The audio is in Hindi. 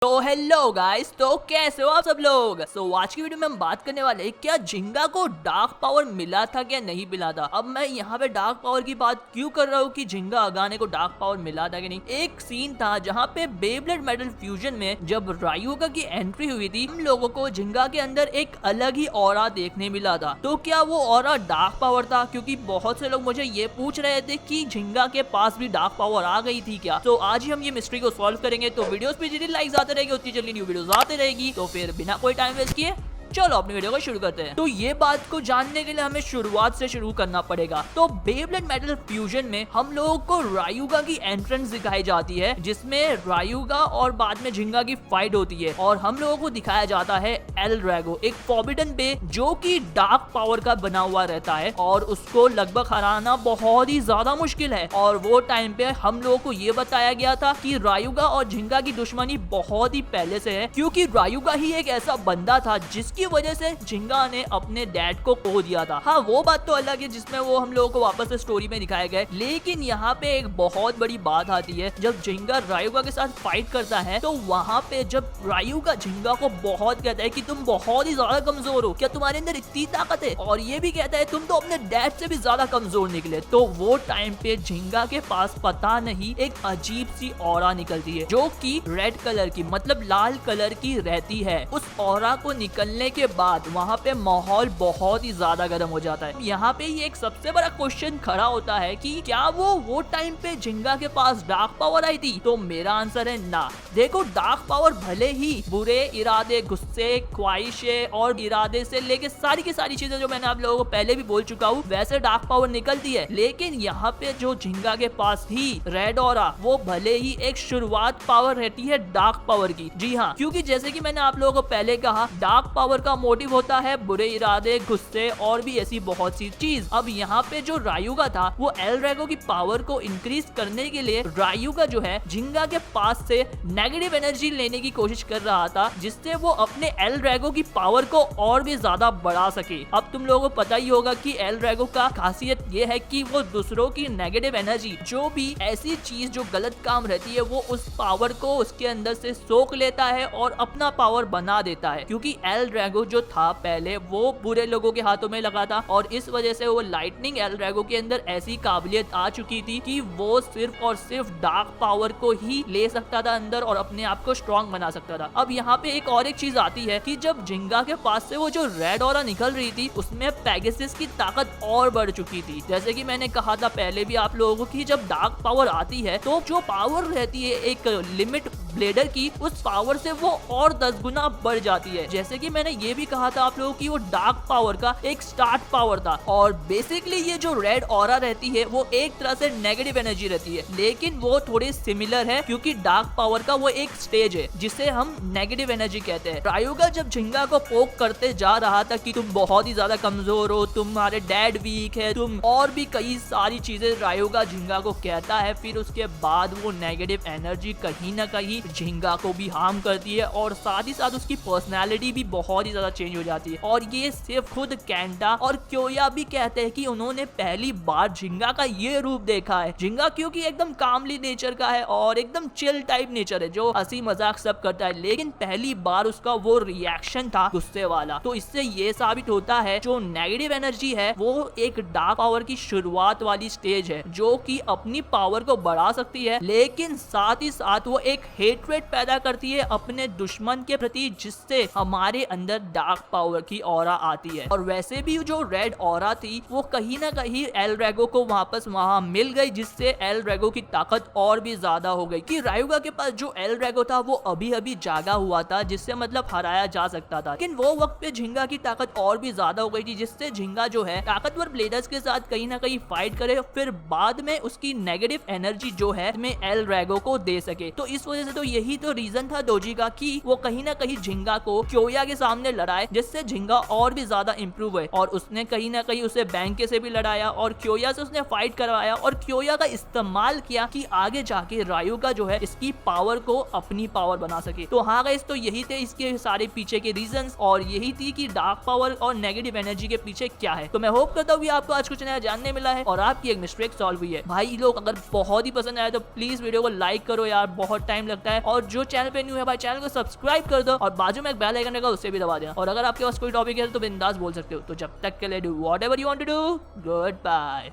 तो हेलो गाइस, तो कैसे हो आप सब लोग। आज की वीडियो में हम बात करने वाले हैं क्या झिंगा को डार्क पावर मिला था क्या नहीं मिला था। अब मैं यहाँ पे डार्क पावर की बात क्यों कर रहा हूँ कि झिंगा अगाने को डार्क पावर मिला था कि नहीं। एक सीन था जहाँ पे बेब्लेड मेटल फ्यूजन में जब रायुगा की एंट्री हुई थी, हम लोगों को झिंगा के अंदर एक अलग ही ऑरा देखने मिला था। तो क्या वो ऑरा डार्क पावर था? क्योंकि बहुत से लोग मुझे ये पूछ रहे थे कि झिंगा के पास भी डार्क पावर आ गई थी क्या। तो आज ही हम ये मिस्ट्री को सॉल्व करेंगे। तो वीडियोस पे जितनी लाइक्स आते रहेगी उतनी जल्दी न्यू वीडियोस आते रहेगी। तो फिर बिना कोई टाइम वेस्ट किए चलो अपनी वीडियो को शुरू करते हैं। तो ये बात को जानने के लिए हमें शुरुआत से शुरू करना पड़ेगा। तो बेब्लेड मेटल फ्यूजन में हम लोगों को रायुगा की एंट्रेंस दिखाई जाती है, जिसमें रायुगा और बाद में झिंगा की फाइट होती है और हम लोगों को दिखाया जाता है एल ड्रैगो, एक फॉरबिडन बे जो कि डार्क पावर का बना हुआ रहता है और उसको लगभग हराना बहुत ही ज्यादा मुश्किल है। और वो टाइम पे हम लोगों को ये बताया गया था कि रायुगा और झिंगा की दुश्मनी बहुत ही पहले से है, क्योंकि रायुगा ही एक ऐसा बंदा था जिसकी वजह से झिंगा ने अपने डैड को खो दिया था। हाँ, वो बात तो अलग है जिसमें वो हम लोगों को वापस से स्टोरी में दिखाया गया है। लेकिन यहाँ पे एक बहुत बड़ी बात आती है, जब झिंगा रायुगा के साथ फाइट करता है तो वहाँ पे जब रायुगा झिंगा को बहुत कहता है कि तुम बहुत ही ज्यादा कमजोर हो, क्या तुम्हारे अंदर इतनी ताकत है, और ये भी कहता है तुम तो अपने डैड से भी ज्यादा कमजोर निकले। तो वो टाइम पे झिंगा के पास पता नहीं एक अजीब सी ऑरा निकलती है जो कि रेड कलर की, मतलब लाल कलर की रहती है। उस ऑरा को निकलने के बाद वहाँ पे माहौल बहुत ही ज्यादा गर्म हो जाता है। यहाँ पे ये एक सबसे बड़ा क्वेश्चन खड़ा होता है कि क्या वो टाइम पे झिंगा के पास डार्क पावर आई थी। तो मेरा आंसर है ना। देखो, डार्क पावर भले ही बुरे इरादे, गुस्से, ख्वाहिशें और इरादे से लेके सारी की सारी चीजें जो मैंने आप लोगों को पहले भी बोल चुका हूँ वैसे डार्क पावर निकलती है, लेकिन यहाँ पे जो झिंगा के पास ही रेड ऑरा, वो भले ही एक शुरुआत पावर रहती है डार्क पावर की। जी हाँ, क्योंकि जैसे कि मैंने आप लोगों को पहले कहा, डार्क पावर का मोटिव होता है बुरे इरादे, गुस्से और भी ऐसी बहुत सी चीज। अब यहाँ पे जो रायुगा था वो एल ड्रैगो की पावर को इंक्रीज करने के लिए रायुगा जो है झिंगा के पास से नेगेटिव एनर्जी लेने की कोशिश कर रहा था, जिससे वो अपने एल ड्रैगो की पावर को और भी ज्यादा बढ़ा सके। अब तुम लोगों को पता ही होगा कि एल ड्रैगो का खासियत ये है कि वो दूसरों की नेगेटिव एनर्जी, जो भी ऐसी चीज जो गलत काम रहती है, वो उस पावर को उसके अंदर से सोख लेता है और अपना पावर बना देता है। क्योंकि एल ड्रैगो जो था पहले वो बुरे लोगों के हाथों में लगा था और इस वजह से वो लाइटनिंग एल ड्रैगो के अंदर ऐसी काबिलियत आ चुकी थी कि वो सिर्फ और सिर्फ डार्क पावर को ही ले सकता था अंदर और अपने आप को स्ट्रॉन्ग बना सकता था। अब यहाँ पे एक और एक चीज आती है कि जब झिंगा के पास से वो जो रेड ऑरा निकल रही थी उसमें पेगासस की ताकत और बढ़ चुकी थी। जैसे कि मैंने कहा था पहले भी आप लोगों को कि जब डार्क पावर आती है तो जो पावर रहती है एक लिमिट ब्लेडर की, उस पावर से वो और 10 गुना बढ़ जाती है। जैसे कि मैंने ये भी कहा था आप लोगों की वो डार्क पावर का एक स्टार्ट पावर था और बेसिकली ये जो रेड ऑरा रहती है वो एक तरह से नेगेटिव एनर्जी रहती है, लेकिन वो थोड़ी सिमिलर है क्योंकि डार्क पावर का वो एक स्टेज है जिसे हम नेगेटिव एनर्जी कहते हैं। रायुगा जब झिंगा को पोक करते जा रहा था कि तुम बहुत ही ज्यादा कमजोर हो, तुम्हारे डैड वीक है, तुम और भी कई सारी चीजें रायुगा झिंगा को कहता है, फिर उसके बाद वो नेगेटिव एनर्जी कहीं ना कहीं झिंगा को भी हार्म करती है और साथ ही साथ उसकी पर्सनैलिटी भी बहुत ही ज्यादा चेंज हो जाती है। और ये सिर्फ खुद कैंटा और क्योया भी कहते हैं कि उन्होंने पहली बार झिंगा का ये रूप देखा है। झिंगा क्योंकि एकदम कामली नेचर का है और एकदम चिल टाइप नेचर है जो हंसी मजाक सब करता है, लेकिन पहली बार उसका वो रिएक्शन था गुस्से वाला। तो इससे ये साबित होता है जो नेगेटिव एनर्जी है वो एक डार्क पावर की शुरुआत वाली स्टेज है जो कि अपनी पावर को बढ़ा सकती है, लेकिन साथ ही साथ वो एक हेट्रेड पैदा करती है अपने दुश्मन के प्रति, जिससे हमारे अंदर डार्क पावर की ऑरा आती है। और वैसे भी जो रेड ऑरा थी वो कहीं ना कहीं एल ड्रैगो को वापस वहां मिल गई, जिससे एल ड्रैगो की ताकत और भी ज्यादा हो गई कि रायुगा के पास जो एल ड्रैगो था वो अभी अभी जागा हुआ था, जिससे मतलब हराया जा सकता था। लेकिन वो वक्त पे झिंगा की ताकत और भी ज्यादा हो गई थी, जिससे झिंगा जो है ताकतवर ब्लेडर्स के साथ कहीं ना कहीं फाइट करे, फिर बाद में उसकी नेगेटिव एनर्जी जो है में एल ड्रैगो को दे सके। तो इस वजह से तो यही तो रीजन था डोजी का कि वो कहीं ना कहीं झिंगा को क्योया के सामने लड़ाए, जिससे झिंगा और भी ज्यादा इंप्रूव है। और उसने कहीं ना कहीं उसे बैंक से भी लड़ाया और क्योया से उसने फाइट करवाया और क्योया का इस्तेमाल किया कि आगे जाके रायुगा जो है इसकी पावर को अपनी पावर बना सके। तो हाँ गाइस, तो यही थे इसके सारे पीछे के रीजंस और यही थी कि डार्क पावर और नेगेटिव एनर्जी के पीछे क्या है। तो मैं होप करता हूँ आपको आज कुछ नया जानने मिला है और आपकी एक मिस्टेक सॉल्व हुई है। भाई लोग अगर बहुत ही पसंद आया तो प्लीज वीडियो को लाइक करो यार, बहुत टाइम लगता है सकता है। और जो चैनल पे न्यू है भाई चैनल को सब्सक्राइब कर दो और बाजू में एक बेल आइकन रहेगा उसे भी दबा देना। और अगर आपके पास कोई टॉपिक है तो बिंदास बोल सकते हो। तो जब तक के लिए do whatever you want to do, good bye.